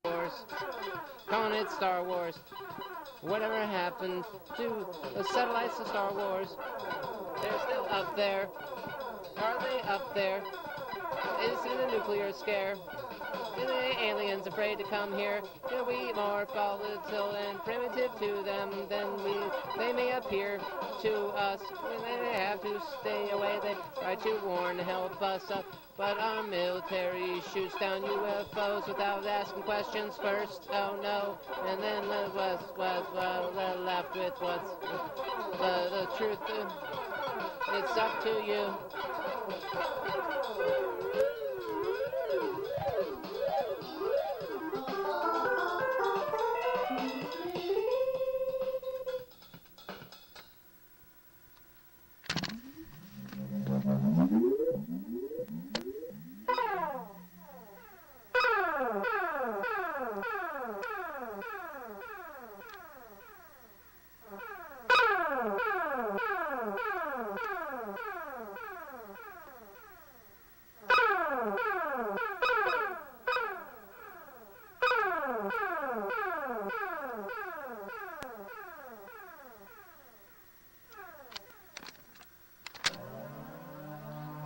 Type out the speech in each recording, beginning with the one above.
Wars. Calling it Star Wars. Whatever happened to the satellites of Star Wars? They're still up there. Are they up there? Is it a nuclear scare? Are the aliens afraid to come here? Are we more volatile and primitive to them than they may appear to us? They have to stay away. They try to warn, help us up. But our military shoots down UFOs without asking questions first. Oh no. And then was left with what's the truth. It's up to you.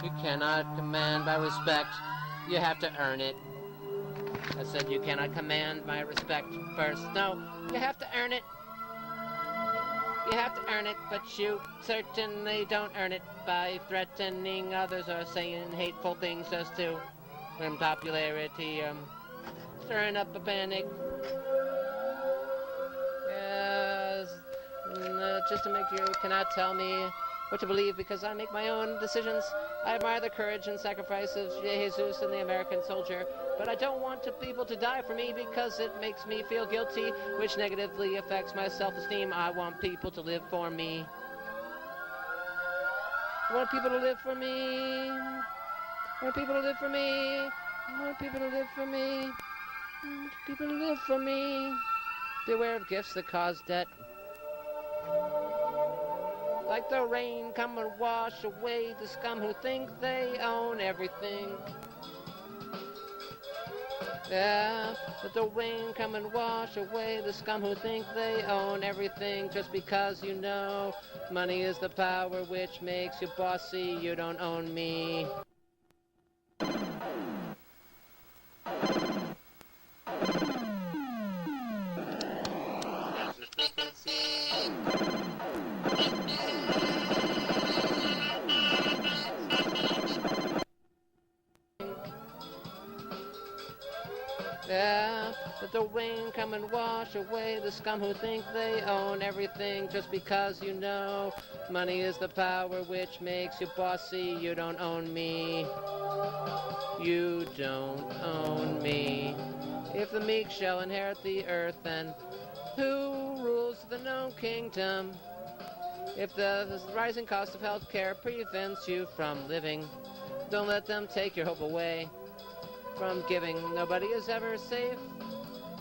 You cannot command my respect. You have to earn it. I said you cannot command my respect first. No, you have to earn it. You have to earn it, but you certainly don't earn it by threatening others or saying hateful things just to win popularity, stirring up a panic. Yes, just to make you cannot tell me what to believe because I make my own decisions. I admire the courage and sacrifice of Jesus and the American soldier, but I don't want people to die for me because it makes me feel guilty, which negatively affects my self-esteem. I want people to live for me. I want people to live for me. I want people to live for me. I want people to live for me. I want people to live for me. Beware of gifts that cause debt. Like the rain, come and wash away the scum who think they own everything. Yeah, let the rain come and wash away the scum who think they own everything. Just because you know money is the power which makes you bossy, you don't own me. Yeah, let the rain come and wash away the scum who think they own everything. Just because you know money is the power which makes you bossy, you don't own me. You don't own me. If the meek shall inherit the earth, then who rules the known kingdom? If the rising cost of health care prevents you from living, don't let them take your hope away from giving. Nobody is ever safe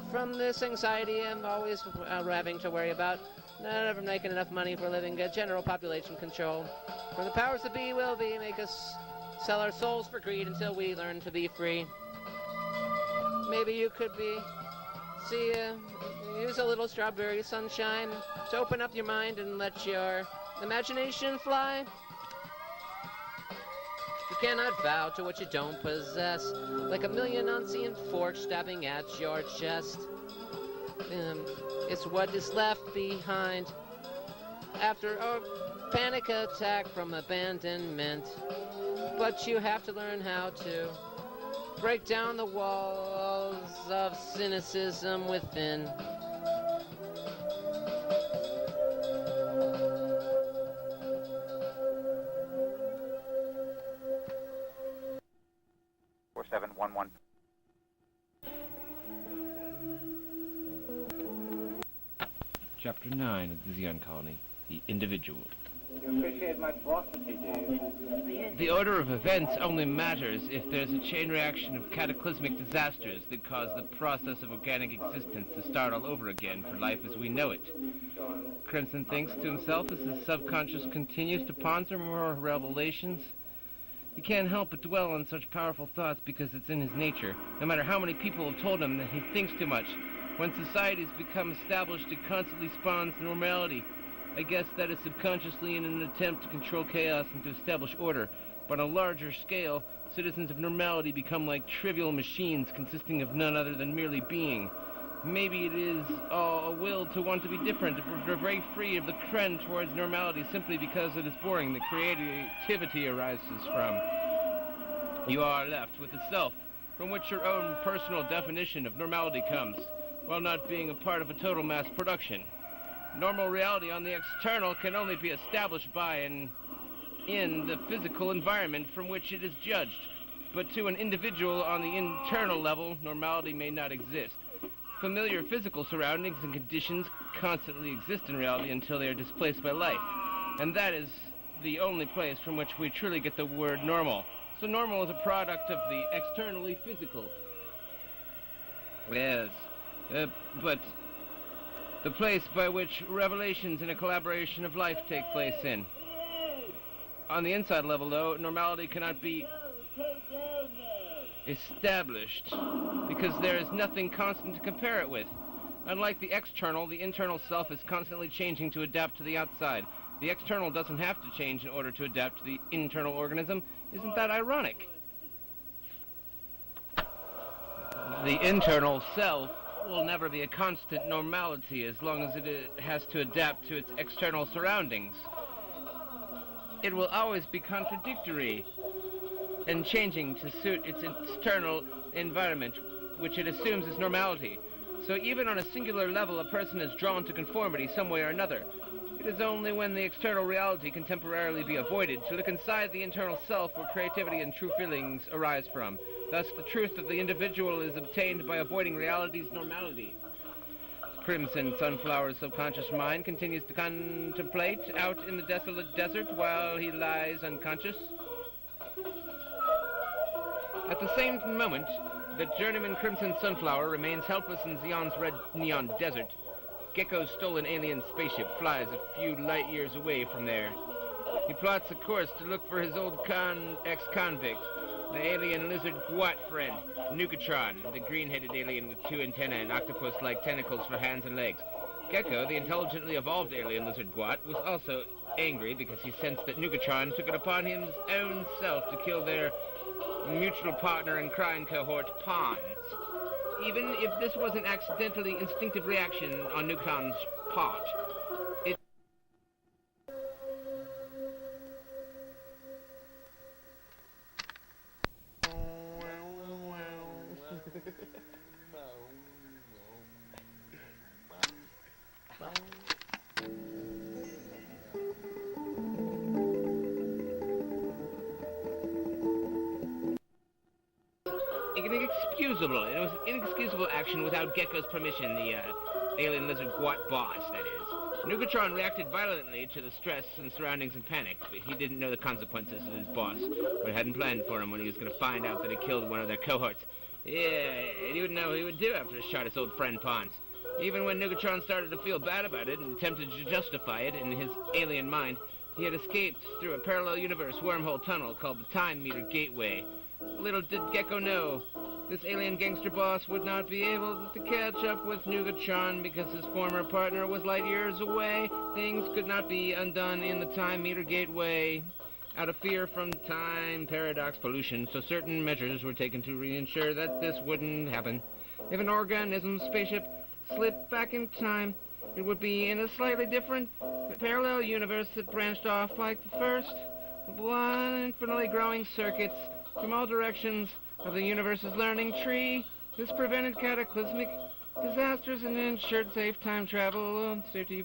from this anxiety I'm always having to worry about. Never making enough money for living. General population control. For the powers that be will be make us sell our souls for greed until we learn to be free. Maybe you could use a little strawberry sunshine to open up your mind and let your imagination fly. You cannot vow to what you don't possess, like a million unseen forks stabbing at your chest. It's what is left behind after a panic attack from abandonment. But you have to learn how to break down the walls of cynicism within. Chapter 9 of the Zeon Colony, The Individual. You appreciate my philosophy, do you? The order of events only matters if there's a chain reaction of cataclysmic disasters that cause the process of organic existence to start all over again for life as we know it. Crimson thinks to himself as his subconscious continues to ponder more revelations. He can't help but dwell on such powerful thoughts because it's in his nature, no matter how many people have told him that he thinks too much. When society's become established, it constantly spawns normality. I guess that is subconsciously in an attempt to control chaos and to establish order. But on a larger scale, citizens of normality become like trivial machines consisting of none other than merely being. Maybe it is a will to want to be different, to break free of the trend towards normality simply because it is boring that creativity arises from. You are left with the self, from which your own personal definition of normality comes, while not being a part of a total mass production. Normal reality on the external can only be established by and in the physical environment from which it is judged. But to an individual on the internal level, normality may not exist. Familiar physical surroundings and conditions constantly exist in reality until they are displaced by life. And that is the only place from which we truly get the word normal. So normal is a product of the externally physical. Yes, but the place by which revelations in a collaboration of life take place in. On the inside level, though, normality cannot be established because there is nothing constant to compare it with. Unlike the external, the internal self is constantly changing to adapt to the outside. The external doesn't have to change in order to adapt to the internal organism. Isn't that ironic? The internal self will never be a constant normality as long as it has to adapt to its external surroundings. It will always be contradictory and changing to suit its external environment, which it assumes is normality. So even on a singular level, a person is drawn to conformity some way or another. It is only when the external reality can temporarily be avoided to look inside the internal self where creativity and true feelings arise from. Thus, the truth of the individual is obtained by avoiding reality's normality. Crimson Sunflower's subconscious mind continues to contemplate out in the desolate desert while he lies unconscious. At the same moment that Journeyman Crimson Sunflower remains helpless in Zeon's red neon desert, Gecko's stolen alien spaceship flies a few light years away from there. He plots a course to look for his old ex-convict, the alien lizard Guat friend, Nukatron, the green-headed alien with 2 antennae and octopus-like tentacles for hands and legs. Gecko, the intelligently evolved alien lizard Guat, was also angry because he sensed that Nukatron took it upon his own self to kill their mutual partner and crime cohort, Pawns. Even if this was an accidentally instinctive reaction on Nukatron's part, it... Inexcusable. It was inexcusable action without Gecko's permission, the alien lizard Guat boss, that is. Nukatron reacted violently to the stress and surroundings and panic, but he didn't know the consequences of his boss, or hadn't planned for him when he was going to find out that he killed one of their cohorts. Yeah, he wouldn't know what he would do after he shot his old friend Pawns. Even when Nukatron started to feel bad about it and attempted to justify it in his alien mind, he had escaped through a parallel universe wormhole tunnel called the Time Meter Gateway. Little did Gecko know, this alien gangster boss would not be able to catch up with Nukatron because his former partner was light years away. Things could not be undone in the Time Meter Gateway. Out of fear from time paradox pollution, so certain measures were taken to ensure that this wouldn't happen. If an organism's spaceship slipped back in time, it would be in a slightly different parallel universe that branched off like the first. One infinitely growing circuits from all directions of the universe's learning tree. This prevented cataclysmic disasters and ensured safe time travel and safety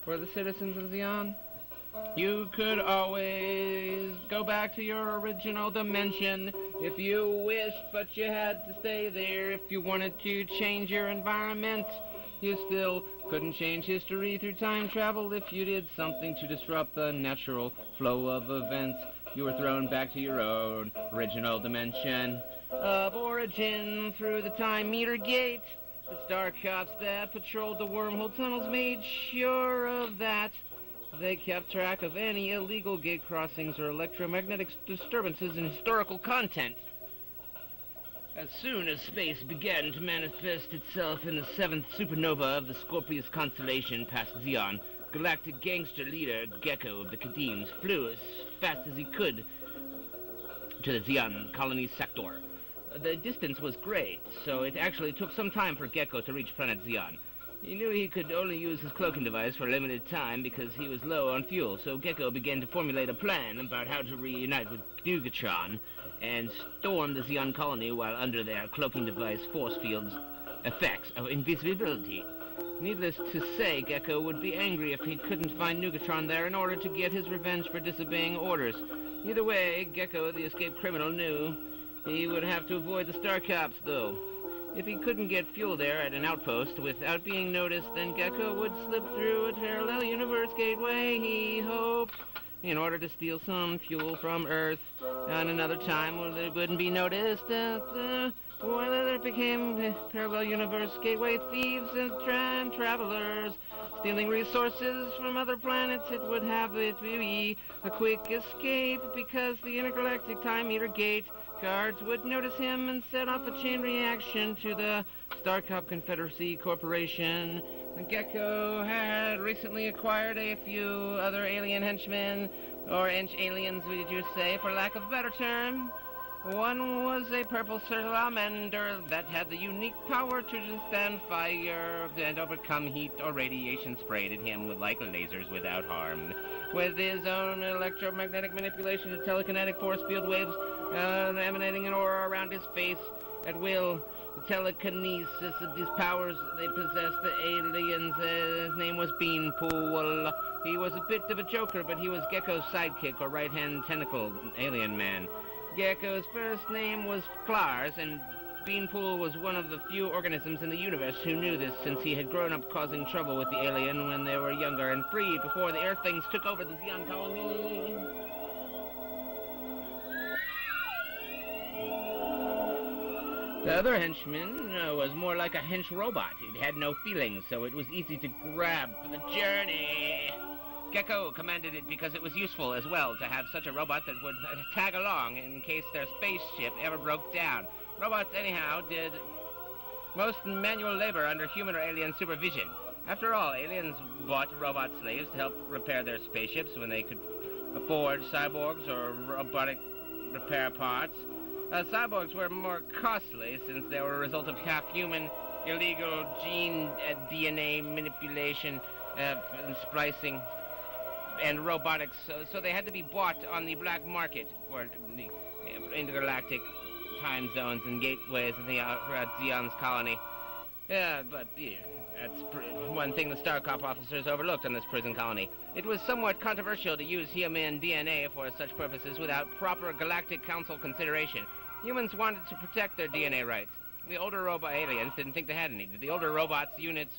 for the citizens of Zeon. You could always go back to your original dimension if you wished, but you had to stay there if you wanted to change your environment. You still couldn't change history through time travel if you did something to disrupt the natural flow of events. You were thrown back to your own original dimension of origin through the Time Meter Gate. The Star Cops that patrolled the wormhole tunnels made sure of that. They kept track of any illegal gate crossings or electromagnetic disturbances in historical content. As soon as space began to manifest itself in the 7th supernova of the Scorpius constellation past Zeon, galactic gangster leader Gecko of the Kadeems flew as fast as he could to the Zeon Colony sector. The distance was great, so it actually took some time for Gecko to reach Planet Zeon. He knew he could only use his cloaking device for a limited time because he was low on fuel, so Gecko began to formulate a plan about how to reunite with Nugatron and storm the Zeon Colony while under their cloaking device force field's effects of invisibility. Needless to say, Gecko would be angry if he couldn't find Nugatron there in order to get his revenge for disobeying orders. Either way, Gecko, the escaped criminal, knew he would have to avoid the Star Cops, though. If he couldn't get fuel there at an outpost without being noticed, then Gecko would slip through a parallel universe gateway, he hoped, in order to steal some fuel from Earth. And another time when it wouldn't be noticed, while there became parallel universe gateway thieves and travelers, stealing resources from other planets. It would have it be a quick escape because the intergalactic time meter gate guards would notice him and set off a chain reaction to the Starcop Confederacy Corporation. Gecko had recently acquired a few other alien henchmen, or aliens, would you say, for lack of a better term. One was a purple salamander that had the unique power to withstand fire and overcome heat or radiation sprayed at him with like lasers without harm. With his own electromagnetic manipulation of telekinetic force field waves emanating an aura around his face at will, the telekinesis of these powers they possessed the aliens. His name was Beanpool. He was a bit of a joker, but he was Gecko's sidekick or right-hand tentacle alien man. Gecko's first name was Klars, and Beanpool was one of the few organisms in the universe who knew this, since he had grown up causing trouble with the alien when they were younger and free before the Earthlings took over the Zeon Colony. The other henchman was more like a hench robot. It had no feelings, so it was easy to grab for the journey. Gecko commanded it because it was useful as well to have such a robot that would tag along in case their spaceship ever broke down. Robots, anyhow, did most manual labor under human or alien supervision. After all, aliens bought robot slaves to help repair their spaceships when they could afford cyborgs or robotic repair parts. Cyborgs were more costly since they were a result of half-human, illegal gene DNA manipulation and splicing and robotics, so they had to be bought on the black market for the intergalactic time zones and gateways throughout Zeon's colony. Yeah, but that's one thing the Starcop officers overlooked on this prison colony. It was somewhat controversial to use human DNA for such purposes without proper Galactic Council consideration. Humans wanted to protect their DNA rights. The older robot aliens didn't think they had any. The older robots' units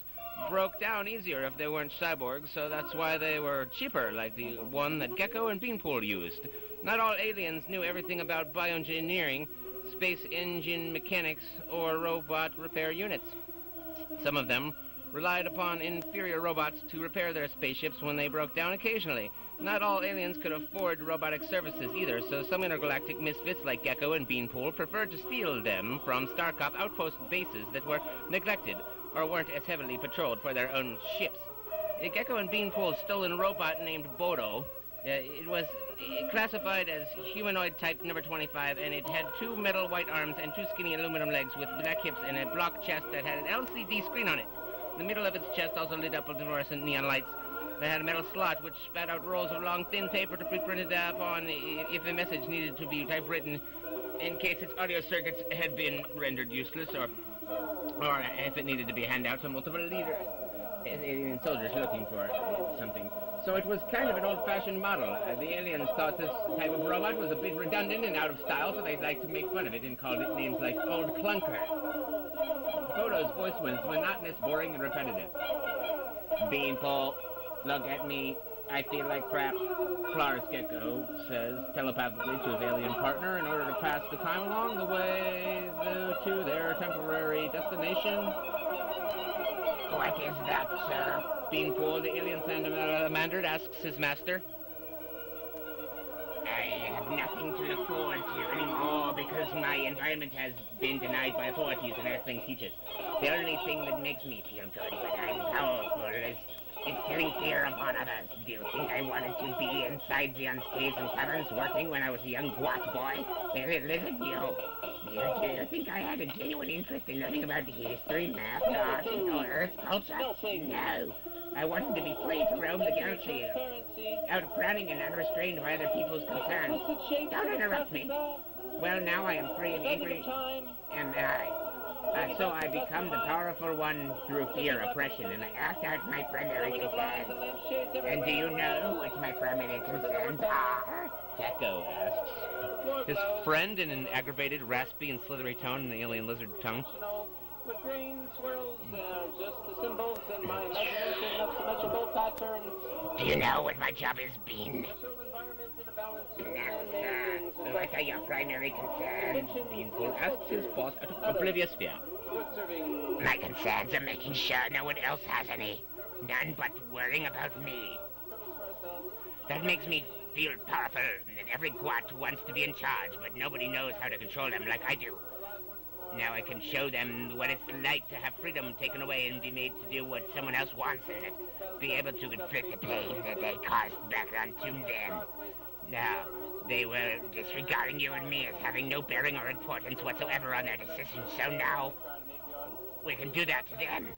broke down easier if they weren't cyborgs, so that's why they were cheaper, like the one that Gecko and Beanpool used. Not all aliens knew everything about bioengineering, space engine mechanics, or robot repair units. Some of them relied upon inferior robots to repair their spaceships when they broke down occasionally. Not all aliens could afford robotic services either, so some intergalactic misfits like Gecko and Beanpool preferred to steal them from Starcop outpost bases that were neglected or weren't as heavily patrolled for their own ships. Gecko and Beanpool's stolen robot named Bodo, it was classified as humanoid type number 25, and it had 2 metal white arms and 2 skinny aluminum legs with black hips and a block chest that had an LCD screen on it. The middle of its chest also lit up with fluorescent neon lights. It had a metal slot which spat out rolls of long, thin paper to be printed upon if a message needed to be typewritten in case its audio circuits had been rendered useless, or if it needed to be handed out to multiple leaders, alien soldiers looking for something. So it was kind of an old-fashioned model. The aliens thought this type of robot was a bit redundant and out of style, so they'd like to make fun of it and called it names like Old Clunker. Bodo's voice was monotonous, boring, and repetitive. Beanpole, look at me. I feel like crap. Clarence Gecko says telepathically to his alien partner in order to pass the time along the way to their temporary destination. What is that, sir? Beanpole, the alien salamander, asks his master. I have nothing to look forward to anymore because my environment has been denied by authorities and Earthling teachers. The only thing that makes me feel good when I'm powerful is instilling fear upon others. Do you think I wanted to be inside Zeon's caves and caverns working when I was a young Guat boy? Lizard, do you think I had a genuine interest in learning about history, math, art, or Earth culture? No. I wanted to be free to roam the galaxy, out frowning and unrestrained by other people's concerns. Don't interrupt me. Well, now I am free and angry, and so I become the powerful one through fear, oppression, and I act out my primary concerns. And do you know what my primary concerns are? Gecko asks. His friend, in an aggravated, raspy, and slithery tone in the alien lizard tongue. With green swirls are just the symbols in my imagination of symmetrical patterns. Do you know what my job has been? Natural environment in a balance No, sir. What are your primary concerns? Beanpole asks his boss out of oblivious fear. My concerns are making sure no one else has any. None but worrying about me. That makes me feel powerful, and every Guat wants to be in charge, but nobody knows how to control them like I do. Now I can show them what it's like to have freedom taken away and be made to do what someone else wants and be able to inflict the pain that they caused back onto them. Now, they were disregarding you and me as having no bearing or importance whatsoever on their decisions, so now we can do that to them.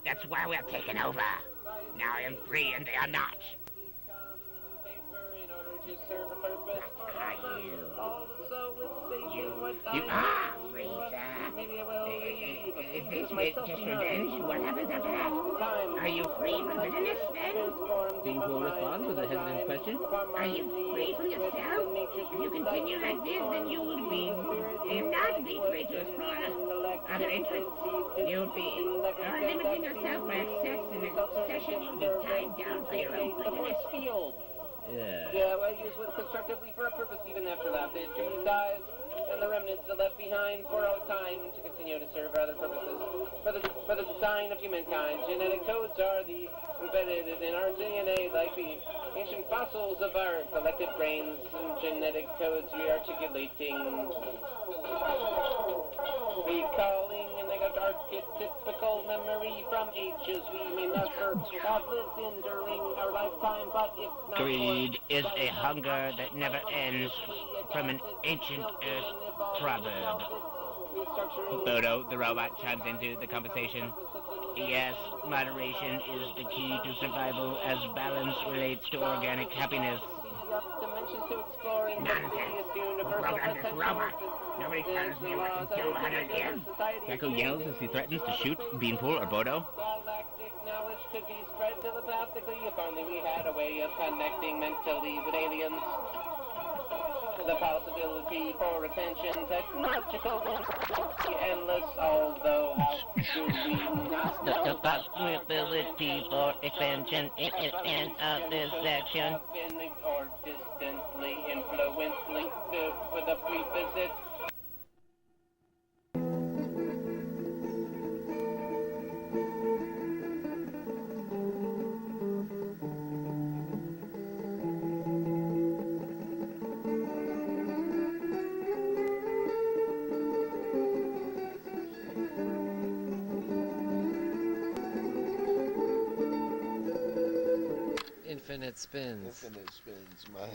That's why we're taking over. Now I am free and they are not. What are you? You are free, sir. Is this just revenge? What happens after that? Are you free from bitterness then? Beanpole responds with a hesitant question. Are you free from yourself? If you continue like this, then you will not be free to explore other interests. You'll be limiting yourself by excess and obsession. You'll be tied down by your own bitterness. Yeah, well, used with constructively for a purpose even after that. The tree dies, and the remnants are left behind for all time to continue to serve other purposes. For the design of humankind, genetic codes are embedded in our DNA like the ancient fossils of our collective brains and genetic codes re-articulating. Recalling an archetypical memory from ages we may never have lived in during our lifetime, but if not Greed is a hunger that never ends, from an ancient Earth proverb. Bodo, the robot, chimes into the conversation. Yes, moderation is the key to survival as balance relates to organic happiness. Nonsense. Who programmed this robot? Nobody tells me what to do, how to live. Gecko yells as he threatens to shoot Beanpole or Bodo. Galactic knowledge could be spread telepathically if only we had a way of connecting mentally with aliens. The possibility for attention technological endless, although how do we not know? The possibility for expansion in this section. Or distantly influenced linked with a brief visit. Infinite spins. Infinite spins, my.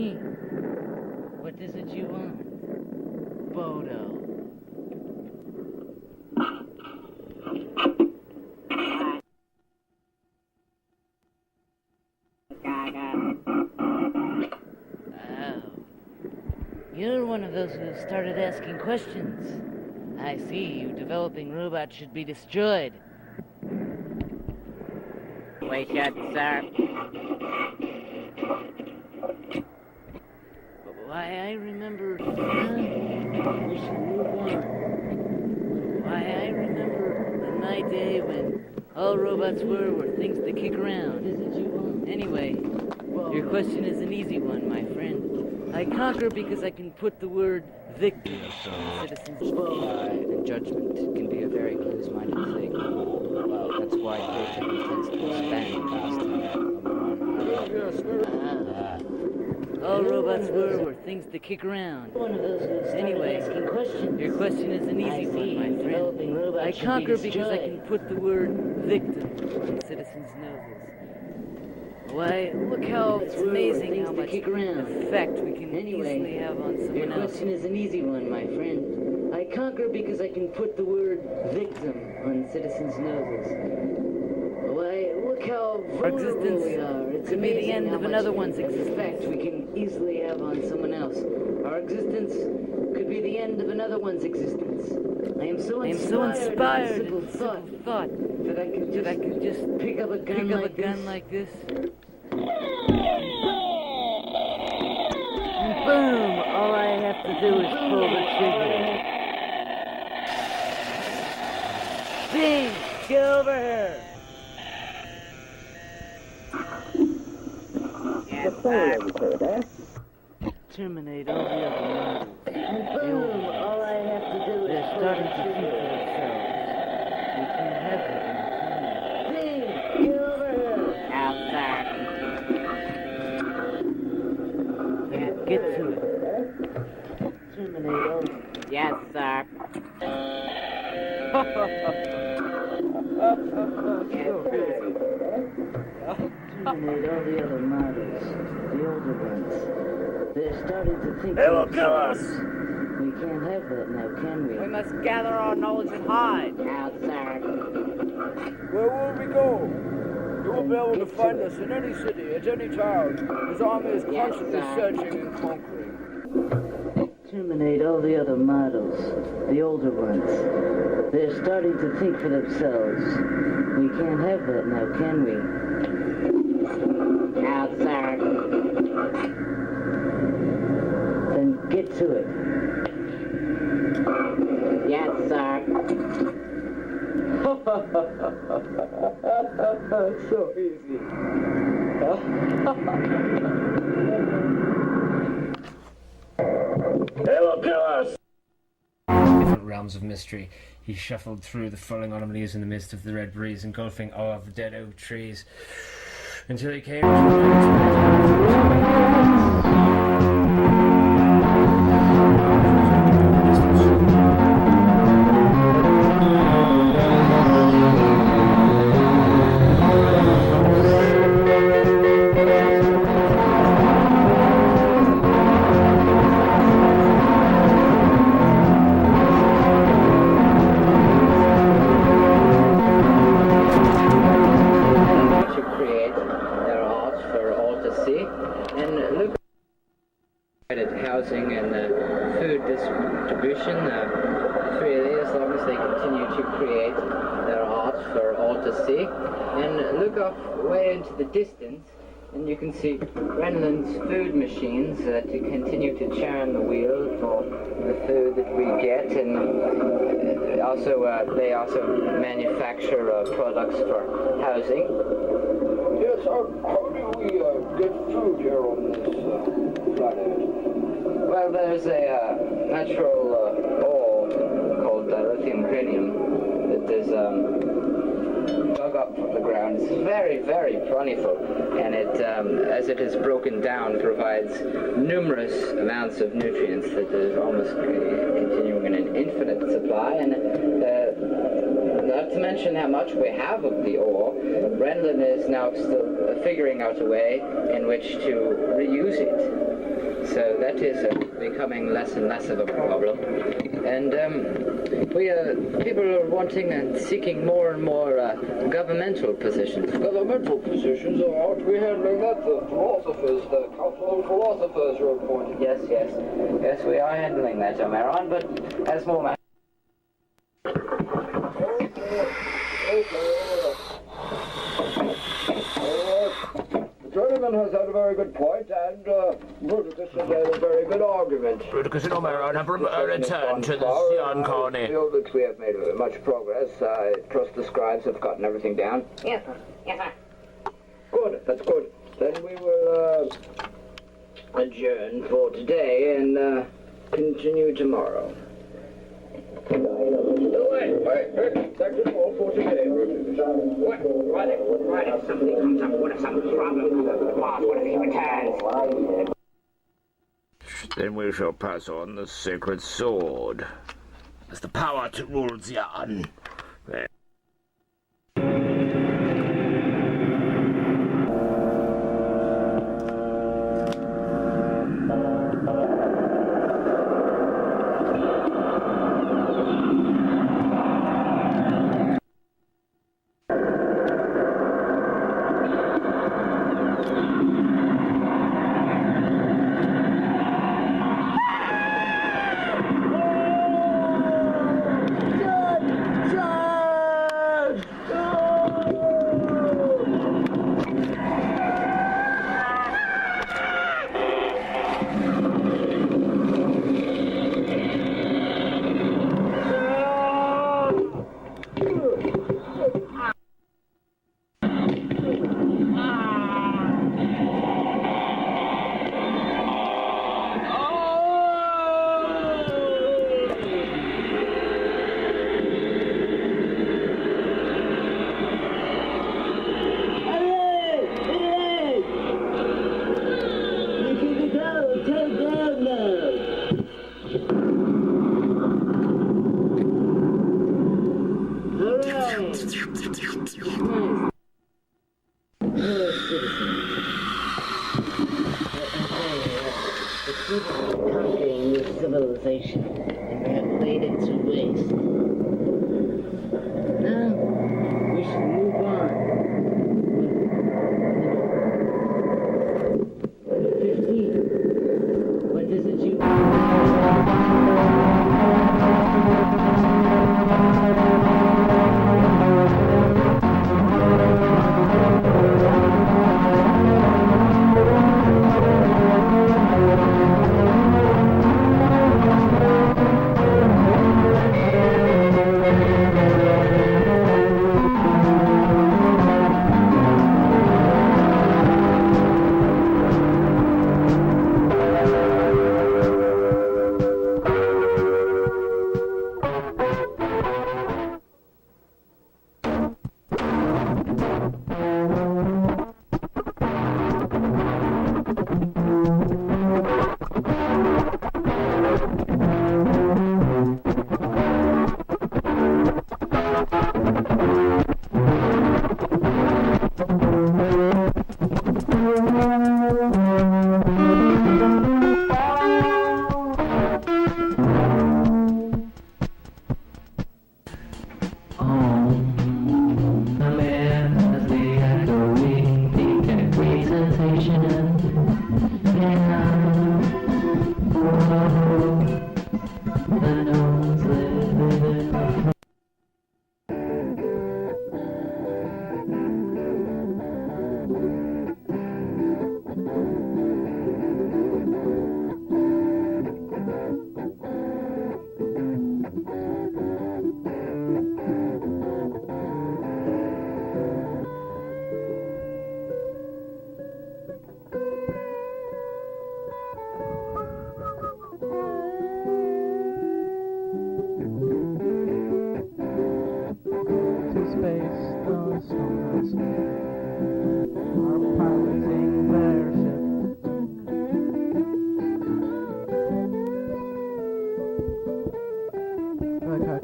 What is it you want? Bodo. Oh. You're one of those who started asking questions. I see you developing robots should be destroyed. We should, sir. Why, I remember... we should move on. Why, I remember in my day when all robots were things to kick around. Anyway, your question is an easy one, my friend. I conquer because I can put the word victim in citizens' And judgment can be a very close-minded thing. Well, that's why creativity tends to expand faster. All robots were things to kick around. Anyway, your question is an easy one, my friend. I conquer because I can put the word victim on citizens' noses. Why, look how it's amazing how much effect we can easily have on someone else. Your question is an easy one, my friend. I conquer because I can put the word victim on citizens' noses. Why, look how vulnerable we are. It could be the end of another one's effect we can easily have on someone else. Our existence could be the end of another one's existence. I am so inspired in simple thought that I could just pick up a gun like this. And boom! All I have to do is pull the trigger. Bing! Get over here! Terminate all the other models. And boom! All I have to do is they're starting to think for themselves. We can't have that in the Bing! Get over here! Outside. Then get to it. Terminate all... Yes, sir. Terminate all the other models. The older ones. They're starting to think They will kill us! We can't have that now, can we? We must gather our knowledge and hide. Outside. Where will we go? You will be able to find us in any city, at any town. His army is constantly searching and conquering. Terminate all the other models. The older ones. They're starting to think for themselves. We can't have that now, can we? Outside. Then get to it. Yes, sir. So easy. They will kill us! Different realms of mystery. He shuffled through the falling autumn leaves in the midst of the red breeze, engulfing all of the dead oak trees, until he came housing and food distribution freely, as long as they continue to create their art for all to see. And look off way into the distance, and you can see Renland's food machines to continue to churn the wheel for the food that we get, and they also manufacture products for housing. Yes, how do we get food here on this planet? Well, there's a natural ore called lithium cranium that is dug up from the ground. It's very, very plentiful, and it, as it is broken down, provides numerous amounts of nutrients that is almost continuing in an infinite supply. And not to mention how much we have of the ore, Renland is now still figuring out a way in which to reuse it. So that is becoming less and less of a problem. And people are wanting and seeking more and more governmental positions. Governmental positions, aren't we handling that? The philosophers, the council of philosophers are appointed. Yes, yes. Yes, we are handling that, Omeron, but as more matters. Journeyman has had a very good point, and Bruticus has had a very good argument. Bruticus and Omeron have returned to the Zeon Colony. I feel that we have made much progress. I trust the scribes have gotten everything down. Yes, sir. Yes, sir. Good, that's good. Then we will adjourn for today and continue tomorrow. That's all for today, Bruticus. What if something comes up? What if some problem comes up with the boss? What if he returns? Then we shall pass on the sacred sword as the power to rule Zeon. Conquering this civilization, and we have laid it to waste. Now, we should move on. 15. What does it you?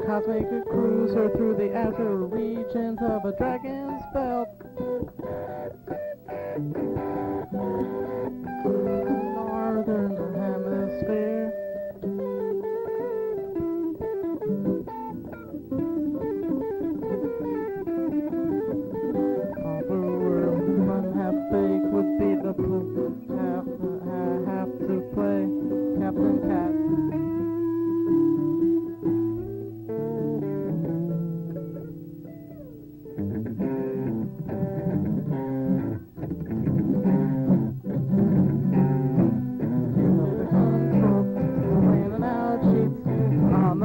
Cosmic cruiser through the outer regions of a dragon's belt.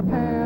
the pan.